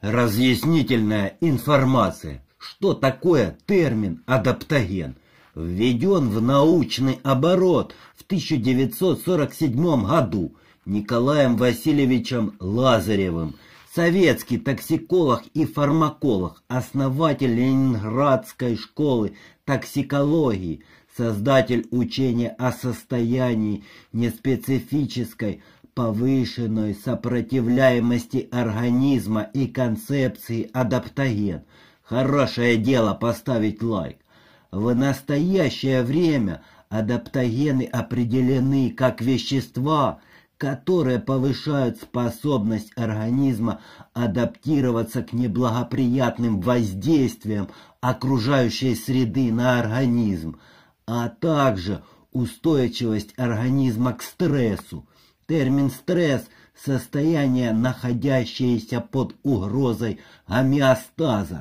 Разъяснительная информация. Что такое термин адаптоген? Введен в научный оборот в 1947 году Николаем Васильевичем Лазаревым, советский токсиколог и фармаколог, основатель Ленинградской школы токсикологии, создатель учения о состоянии неспецифической повышенной сопротивляемости организма и концепции адаптоген. Хорошее дело поставить лайк. В настоящее время адаптогены определены как вещества, которые повышают способность организма адаптироваться к неблагоприятным воздействиям окружающей среды на организм, а также устойчивость организма к стрессу. Термин «стресс» – состояние, находящееся под угрозой гомеостаза.